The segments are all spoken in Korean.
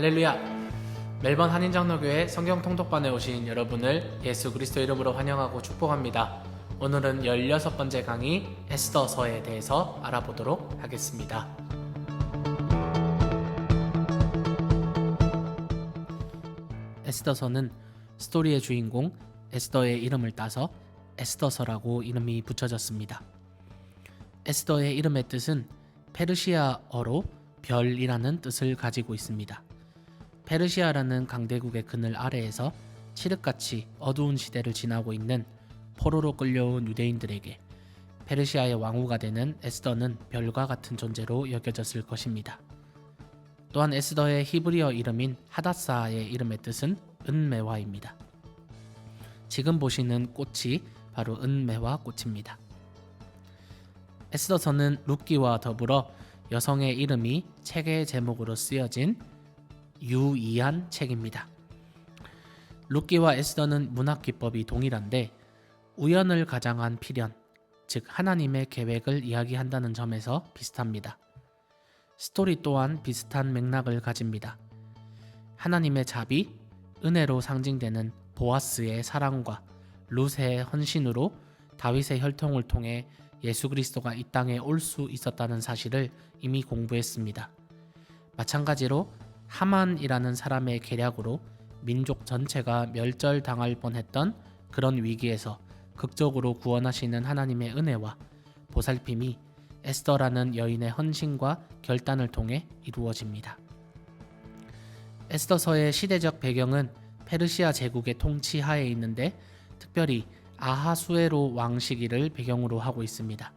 할렐루야! 멜번 한인장로교회 성경통독반에 오신 여러분을 예수 그리스도 이름으로 환영하고 축복합니다. 오늘은 16번째 강의 에스더서에 대해서 알아보도록 하겠습니다. 에스더서는 스토리의 주인공 에스더의 이름을 따서 에스더서라고 이름이 붙여졌습니다. 에스더의 이름의 뜻은 페르시아어로 별이라는 뜻을 가지고 있습니다. 페르시아라는 강대국의 그늘 아래에서 칠흑같이 어두운 시대를 지나고 있는 포로로 끌려온 유대인들에게 페르시아의 왕후가 되는 에스더는 별과 같은 존재로 여겨졌을 것입니다. 또한 에스더의 히브리어 이름인 하닷사의 이름의 뜻은 은메화입니다. 지금 보시는 꽃이 바로 은메화 꽃입니다. 에스더서는 룻기와 더불어 여성의 이름이 책의 제목으로 쓰여진 유의한 책입니다. 룻기와 에스더는 문학 기법이 동일한데 우연을 가장한 필연, 즉 하나님의 계획을 이야기한다는 점에서 비슷합니다. 스토리 또한 비슷한 맥락을 가집니다. 하나님의 자비, 은혜로 상징되는 보아스의 사랑과 룻의 헌신으로 다윗의 혈통을 통해 예수 그리스도가 이 땅에 올 수 있었다는 사실을 이미 공부했습니다. 마찬가지로 하만이라는 사람의 계략으로 민족 전체가 멸절당할 뻔했던 그런 위기에서 극적으로 구원하시는 하나님의 은혜와 보살핌이 에스더라는 여인의 헌신과 결단을 통해 이루어집니다. 에스더서의 시대적 배경은 페르시아 제국의 통치 하에 있는데 특별히 아하수에로 왕 시기를 배경으로 하고 있습니다.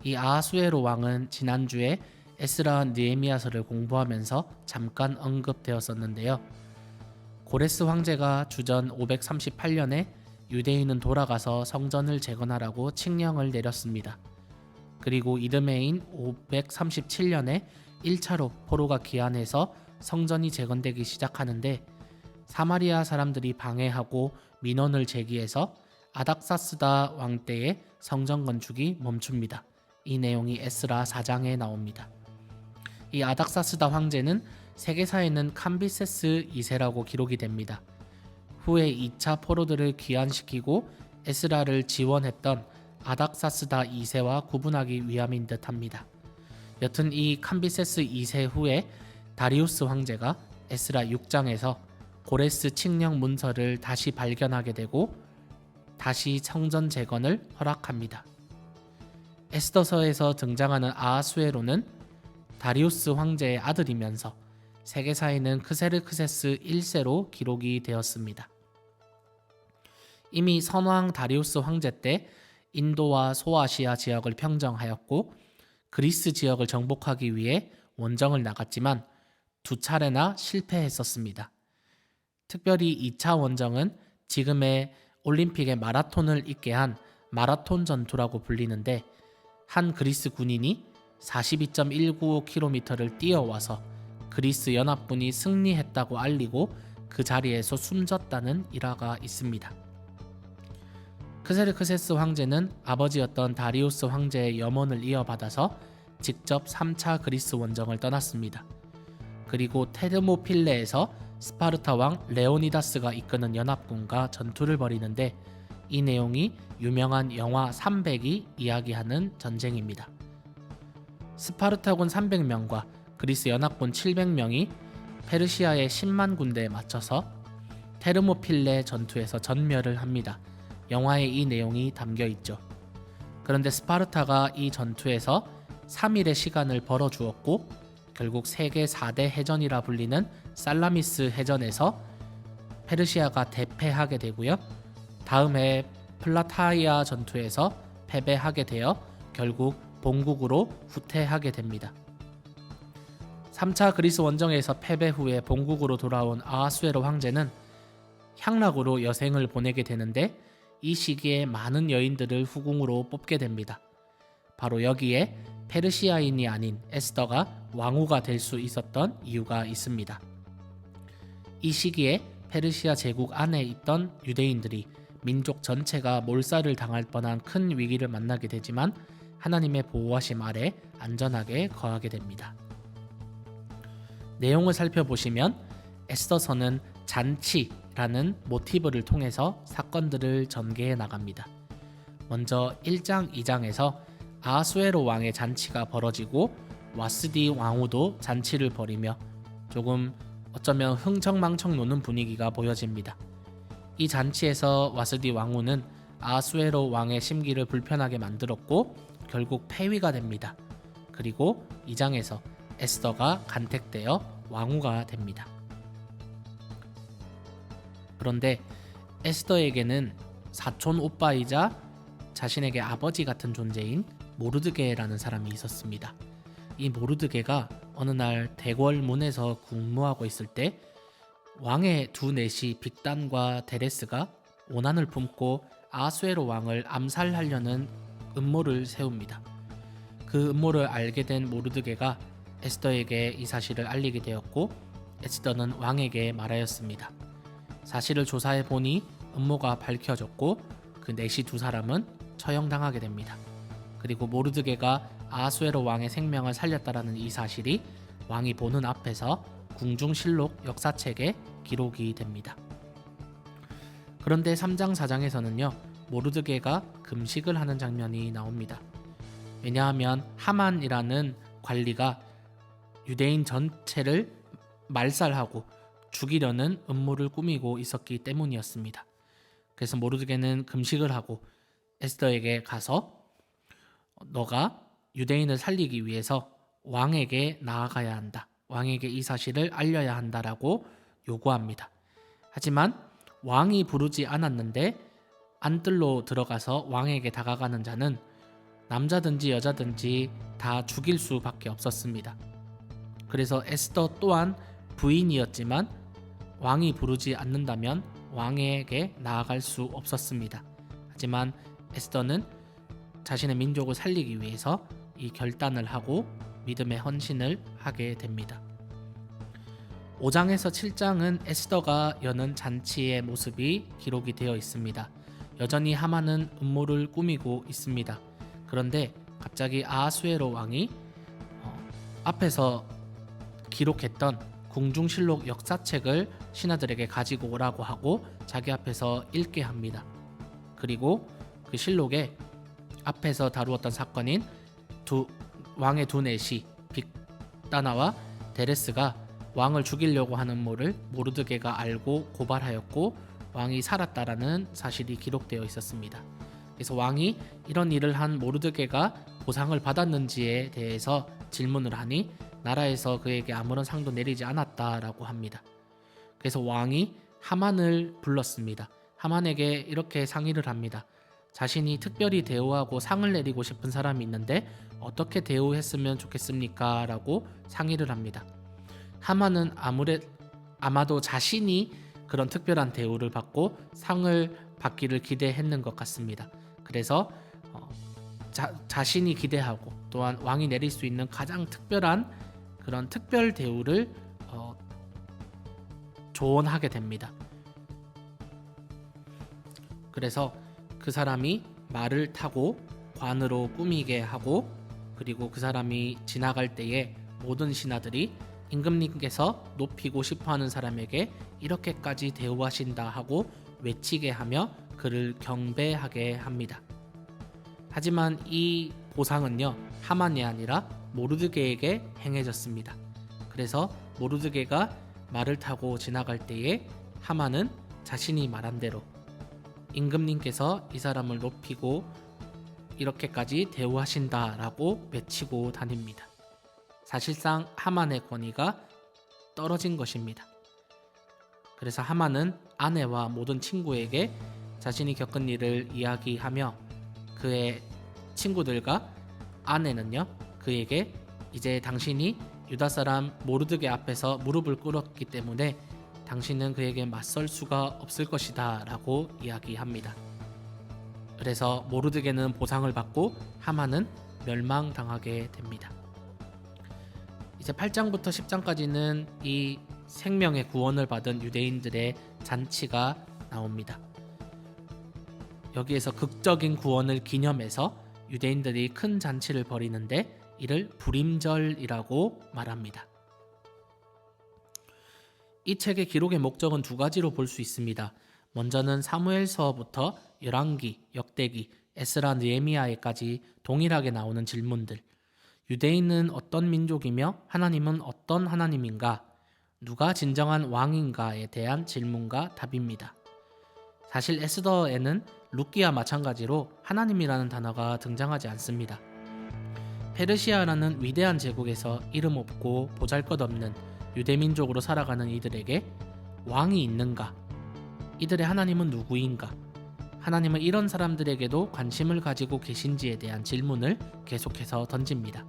이 아하수에로 왕은 지난주에 에스라 느헤미야서를 공부하면서 잠깐 언급되었었는데요. 고레스 황제가 주전 538년에 유대인은 돌아가서 성전을 재건하라고 칙령을 내렸습니다. 그리고 이듬해인 537년에 1차로 포로가 귀환해서 성전이 재건되기 시작하는데 사마리아 사람들이 방해하고 민원을 제기해서 아닥사스다 왕 때에 성전 건축이 멈춥니다. 이 내용이 에스라 4장에 나옵니다. 이 아닥사스다 황제는 세계사에는 캄비세스 2세라고 기록이 됩니다. 후에 2차 포로들을 귀환시키고 에스라를 지원했던 아닥사스다 2세와 구분하기 위함인 듯합니다. 여튼 이 캄비세스 2세 후에 다리우스 황제가 에스라 6장에서 고레스 칙령 문서를 다시 발견하게 되고 다시 성전 재건을 허락합니다. 에스더서에서 등장하는 아하수에로는 다리우스 황제의 아들이면서 세계사에는 크세르크세스 1세로 기록이 되었습니다. 이미 선왕 다리우스 황제 때 인도와 소아시아 지역을 평정하였고 그리스 지역을 정복하기 위해 원정을 나갔지만 두 차례나 실패했었습니다. 특별히 2차 원정은 지금의 올림픽의 마라톤을 잇게 한 마라톤 전투라고 불리는데 한 그리스 군인이 42.195km를 뛰어와서 그리스 연합군이 승리했다고 알리고 그 자리에서 숨졌다는 일화가 있습니다. 크세르크세스 황제는 아버지였던 다리우스 황제의 염원을 이어받아서 직접 3차 그리스 원정을 떠났습니다. 그리고 테르모필레에서 스파르타 왕 레오니다스가 이끄는 연합군과 전투를 벌이는데 이 내용이 유명한 영화 300이 이야기하는 전쟁입니다. 스파르타군 300명과 그리스 연합군 700명이 페르시아의 10만 군대에 맞춰서 테르모필레 전투에서 전멸을 합니다. 영화에 이 내용이 담겨 있죠. 그런데 스파르타가 이 전투에서 3일의 시간을 벌어주었고 결국 세계 4대 해전이라 불리는 살라미스 해전에서 페르시아가 대패하게 되고요. 다음 해 플라타이아 전투에서 패배하게 되어 결국 본국으로 후퇴하게 됩니다. 3차 그리스 원정에서 패배 후에 본국으로 돌아온 아하수에로 황제는 향락으로 여생을 보내게 되는데 이 시기에 많은 여인들을 후궁으로 뽑게 됩니다. 바로 여기에 페르시아인이 아닌 에스더가 왕후가 될 수 있었던 이유가 있습니다. 이 시기에 페르시아 제국 안에 있던 유대인들이 민족 전체가 몰살을 당할 뻔한 큰 위기를 만나게 되지만 하나님의 보호하심 아래 안전하게 거하게 됩니다. 내용을 살펴보시면 에스더서는 잔치라는 모티브를 통해서 사건들을 전개해 나갑니다. 먼저 1장, 2장에서 아하수에로 왕의 잔치가 벌어지고 와스디 왕후도 잔치를 벌이며 조금 어쩌면 흥청망청 노는 분위기가 보여집니다. 이 잔치에서 와스디 왕후는 아하수에로 왕의 심기를 불편하게 만들었고 결국 폐위가 됩니다. 그리고 2장에서 에스더가 간택되어 왕후가 됩니다. 그런데 에스더에게는 사촌 오빠이자 자신에게 아버지 같은 존재인 모르드게라는 사람이 있었습니다. 이 모르드게가 어느 날 대궐문에서 국무하고 있을 때 왕의 두 내시 빅단과 데레스가 오난을 품고 아하수에로 왕을 암살하려는 음모를 세웁니다. 그 음모를 알게 된 모르드게가 에스더에게 이 사실을 알리게 되었고 에스더는 왕에게 말하였습니다. 사실을 조사해 보니 음모가 밝혀졌고 그 내시 두 사람은 처형당하게 됩니다. 그리고 모르드게가 아하수에로 왕의 생명을 살렸다라는 이 사실이 왕이 보는 앞에서 궁중실록 역사책에 기록이 됩니다. 그런데 3장 4장에서는요 모르드게가 금식을 하는 장면이 나옵니다. 왜냐하면 하만이라는 관리가 유대인 전체를 말살하고 죽이려는 음모를 꾸미고 있었기 때문이었습니다. 그래서 모르드게는 금식을 하고 에스더에게 가서 너가 유대인을 살리기 위해서 왕에게 나아가야 한다. 왕에게 이 사실을 알려야 한다라고 요구합니다. 하지만 왕이 부르지 않았는데 안뜰로 들어가서 왕에게 다가가는 자는 남자든지 여자든지 다 죽일 수밖에 없었습니다. 그래서 에스더 또한 부인이었지만 왕이 부르지 않는다면 왕에게 나아갈 수 없었습니다. 하지만 에스더는 자신의 민족을 살리기 위해서 이 결단을 하고 믿음의 헌신을 하게 됩니다. 5장에서 7장은 에스더가 여는 잔치의 모습이 기록이 되어 있습니다. 여전히 하만은 음모를 꾸미고 있습니다. 그런데 갑자기 아하수에로 왕이 앞에서 기록했던 궁중실록 역사책을 신하들에게 가지고 오라고 하고 자기 앞에서 읽게 합니다. 그리고 그 실록에 앞에서 다루었던 사건인 왕의 두 내시 빅다나와 데레스가 왕을 죽이려고 하는 음모를 모르드게가 알고 고발하였고 왕이 살았다라는 사실이 기록되어 있었습니다. 그래서 왕이 이런 일을 한 모르드게가 보상을 받았는지에 대해서 질문을 하니 나라에서 그에게 아무런 상도 내리지 않았다라고 합니다. 그래서 왕이 하만을 불렀습니다. 하만에게 이렇게 상의를 합니다. 자신이 특별히 대우하고 상을 내리고 싶은 사람이 있는데 어떻게 대우했으면 좋겠습니까? 라고 상의를 합니다. 하만은 아마도 자신이 그런 특별한 대우를 받고 상을 받기를 기대했는 것 같습니다. 그래서 자신이 기대하고 또한 왕이 내릴 수 있는 가장 특별한 그런 특별 대우를 조언하게 됩니다. 그래서 그 사람이 말을 타고 관으로 꾸미게 하고 그리고 그 사람이 지나갈 때에 모든 신하들이 임금님께서 높이고 싶어하는 사람에게 이렇게까지 대우하신다 하고 외치게 하며 그를 경배하게 합니다. 하지만 이 보상은요 하만이 아니라 모르드게에게 행해졌습니다. 그래서 모르드게가 말을 타고 지나갈 때에 하만은 자신이 말한 대로 임금님께서 이 사람을 높이고 이렇게까지 대우하신다라고 외치고 다닙니다. 사실상 하만의 권위가 떨어진 것입니다. 그래서 하만은 아내와 모든 친구에게 자신이 겪은 일을 이야기하며 그의 친구들과 아내는요 그에게 이제 당신이 유다 사람 모르드게 앞에서 무릎을 꿇었기 때문에 당신은 그에게 맞설 수가 없을 것이다 라고 이야기합니다. 그래서 모르드게는 보상을 받고 하만은 멸망당하게 됩니다. 이제 8장부터 10장까지는 이 생명의 구원을 받은 유대인들의 잔치가 나옵니다. 여기에서 극적인 구원을 기념해서 유대인들이 큰 잔치를 벌이는데 이를 불임절이라고 말합니다. 이 책의 기록의 목적은 두 가지로 볼 수 있습니다. 먼저는 사무엘서부터 열왕기, 역대기, 에스라, 느헤미야에까지 동일하게 나오는 질문들. 유대인은 어떤 민족이며 하나님은 어떤 하나님인가? 누가 진정한 왕인가에 대한 질문과 답입니다. 사실 에스더에는 룻기와 마찬가지로 하나님이라는 단어가 등장하지 않습니다. 페르시아라는 위대한 제국에서 이름 없고 보잘것없는 유대민족으로 살아가는 이들에게 왕이 있는가? 이들의 하나님은 누구인가? 하나님은 이런 사람들에게도 관심을 가지고 계신지에 대한 질문을 계속해서 던집니다.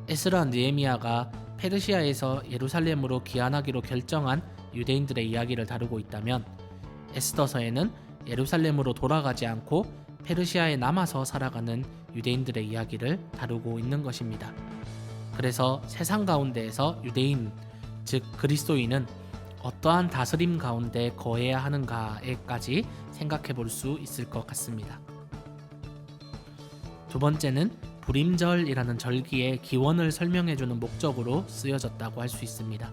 에스라, 느헤미야가 페르시아에서 예루살렘으로 귀환하기로 결정한 유대인들의 이야기를 다루고 있다면 에스더서에는 예루살렘으로 돌아가지 않고 페르시아에 남아서 살아가는 유대인들의 이야기를 다루고 있는 것입니다. 그래서 세상 가운데에서 유대인, 즉 그리스도인은 어떠한 다스림 가운데 거해야 하는가에까지 생각해 볼 수 있을 것 같습니다. 두 번째는 불임절이라는 절기의 기원을 설명해주는 목적으로 쓰여졌다고 할 수 있습니다.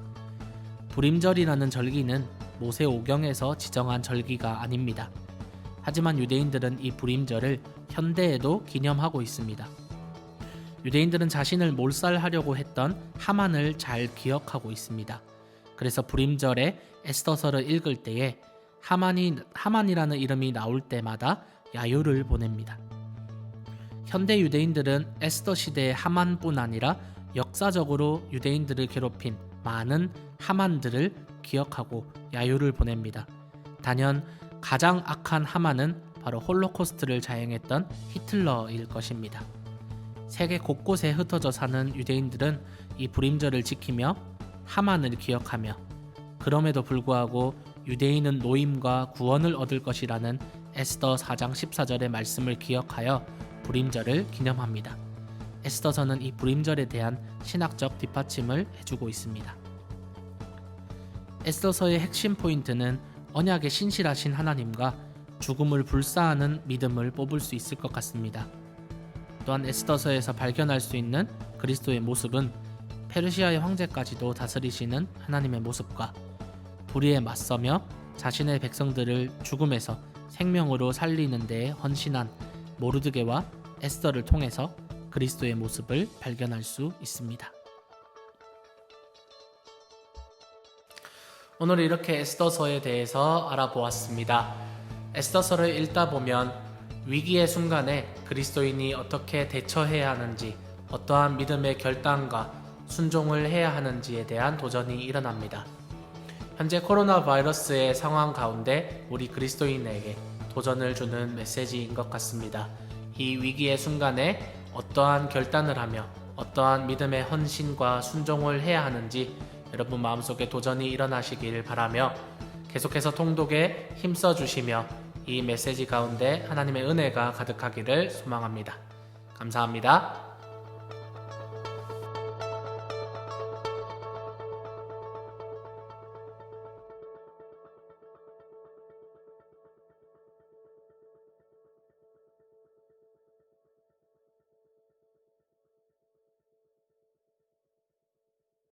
불임절이라는 절기는 모세 오경에서 지정한 절기가 아닙니다. 하지만 유대인들은 이 불임절을 현대에도 기념하고 있습니다. 유대인들은 자신을 몰살하려고 했던 하만을 잘 기억하고 있습니다. 그래서 불임절에 에스더서를 읽을 때에 하만이라는 이름이 나올 때마다 야유를 보냅니다. 현대 유대인들은 에스더 시대의 하만뿐 아니라 역사적으로 유대인들을 괴롭힌 많은 하만들을 기억하고 야유를 보냅니다. 단연 가장 악한 하만은 바로 홀로코스트를 자행했던 히틀러일 것입니다. 세계 곳곳에 흩어져 사는 유대인들은 이 불임절을 지키며 하만을 기억하며 그럼에도 불구하고 유대인은 노임과 구원을 얻을 것이라는 에스더 4장 14절의 말씀을 기억하여 불임절을 기념합니다. 에스더서는 이 불임절에 대한 신학적 뒷받침을 해주고 있습니다. 에스더서의 핵심 포인트는 언약에 신실하신 하나님과 죽음을 불사하는 믿음을 뽑을 수 있을 것 같습니다. 또한 에스더서에서 발견할 수 있는 그리스도의 모습은 페르시아의 황제까지도 다스리시는 하나님의 모습과 불의에 맞서며 자신의 백성들을 죽음에서 생명으로 살리는 데에 헌신한 모르드게와 에스더를 통해서 그리스도의 모습을 발견할 수 있습니다. 오늘 이렇게 에스더서에 대해서 알아보았습니다. 에스더서를 읽다 보면 위기의 순간에 그리스도인이 어떻게 대처해야 하는지, 어떠한 믿음의 결단과 순종을 해야 하는지에 대한 도전이 일어납니다. 현재 코로나 바이러스의 상황 가운데 우리 그리스도인에게 도전을 주는 메시지인 것 같습니다. 이 위기의 순간에 어떠한 결단을 하며 어떠한 믿음의 헌신과 순종을 해야 하는지 여러분 마음속에 도전이 일어나시길 바라며 계속해서 통독에 힘써 주시며 이 메시지 가운데 하나님의 은혜가 가득하기를 소망합니다. 감사합니다.